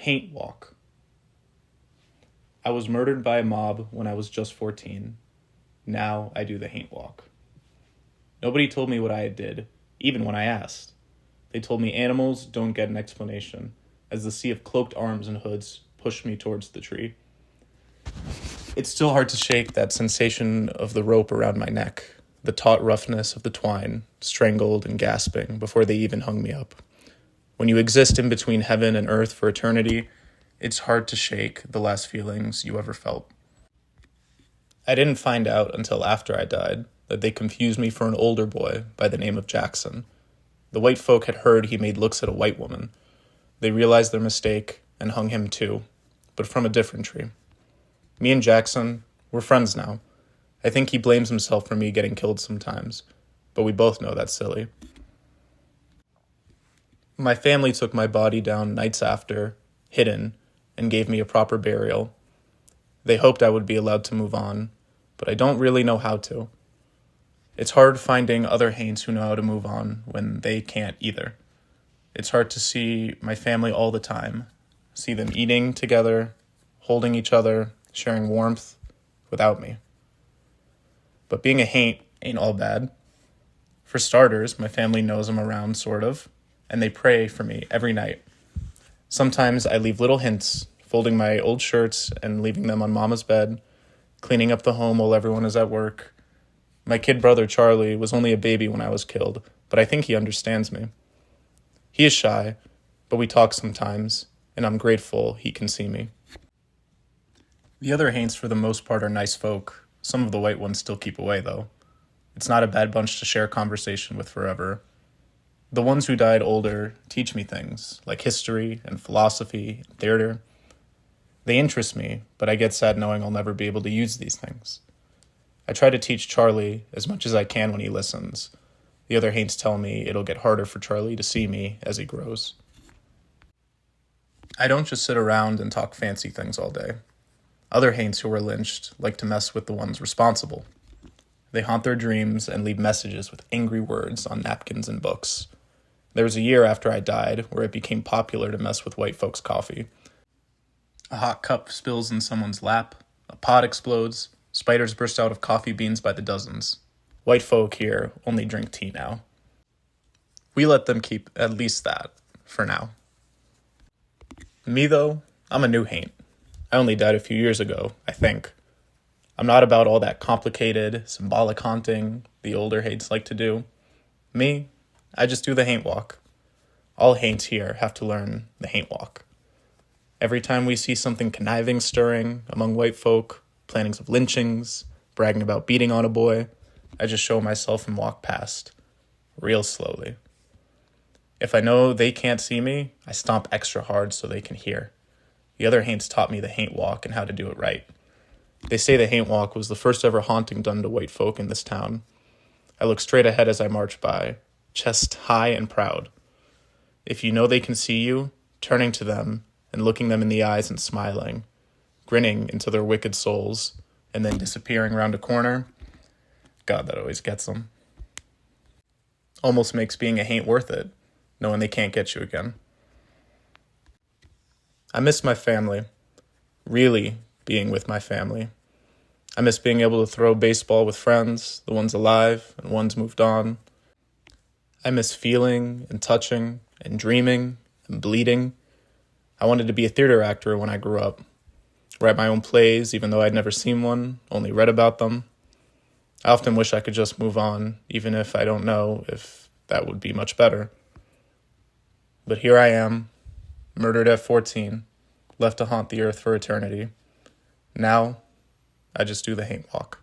Haint walk. I was murdered by a mob when I was just 14. Now I do the Haint walk. Nobody told me what I did, even when I asked. They told me animals don't get an explanation, as the sea of cloaked arms and hoods pushed me towards the tree. It's still hard to shake that sensation of the rope around my neck, the taut roughness of the twine, strangled and gasping before they even hung me up. When you exist in between heaven and earth for eternity, it's hard to shake the last feelings you ever felt. I didn't find out until after I died that they confused me for an older boy by the name of Jackson. The white folk had heard he made looks at a white woman. They realized their mistake and hung him too, but from a different tree. Me and Jackson, we're friends now. I think he blames himself for me getting killed sometimes, but we both know that's silly. My family took my body down nights after, hidden, and gave me a proper burial. They hoped I would be allowed to move on, but I don't really know how to. It's hard finding other Haints who know how to move on when they can't either. It's hard to see my family all the time, see them eating together, holding each other, sharing warmth without me. But being a Haint ain't all bad. For starters, my family knows I'm around, sort of, and they pray for me every night. Sometimes I leave little hints, folding my old shirts and leaving them on Mama's bed, cleaning up the home while everyone is at work. My kid brother Charlie was only a baby when I was killed, but I think he understands me. He is shy, but we talk sometimes, and I'm grateful he can see me. The other Haints for the most part are nice folk. Some of the white ones still keep away, though. It's not a bad bunch to share conversation with forever. The ones who died older teach me things, like history and philosophy and theater. They interest me, but I get sad knowing I'll never be able to use these things. I try to teach Charlie as much as I can when he listens. The other Haints tell me it'll get harder for Charlie to see me as he grows. I don't just sit around and talk fancy things all day. Other Haints who were lynched like to mess with the ones responsible. They haunt their dreams and leave messages with angry words on napkins and books. There was a year after I died where it became popular to mess with white folks' coffee. A hot cup spills in someone's lap, a pot explodes, spiders burst out of coffee beans by the dozens. White folk here only drink tea now. We let them keep at least that, for now. Me, though, I'm a new Haint. I only died a few years ago, I think. I'm not about all that complicated, symbolic haunting the older Haints like to do. Me, I just do the Haint walk. All Haints here have to learn the Haint walk. Every time we see something conniving stirring among white folk, plannings of lynchings, bragging about beating on a boy, I just show myself and walk past, real slowly. If I know they can't see me, I stomp extra hard so they can hear. The other Haints taught me the Haint walk and how to do it right. They say the Haint walk was the first ever haunting done to white folk in this town. I look straight ahead as I march by, chest high and proud. If you know they can see you, turning to them and looking them in the eyes and smiling, grinning into their wicked souls, and then disappearing around a corner, God, that always gets them. Almost makes being a Haint worth it, knowing they can't get you again. I miss my family, really being with my family. I miss being able to throw baseball with friends, the ones alive and ones moved on. I miss feeling and touching and dreaming and bleeding. I wanted to be a theater actor when I grew up. Write my own plays, even though I'd never seen one, only read about them. I often wish I could just move on, even if I don't know if that would be much better. But here I am, murdered at 14, left to haunt the earth for eternity. Now, I just do the Haint walk.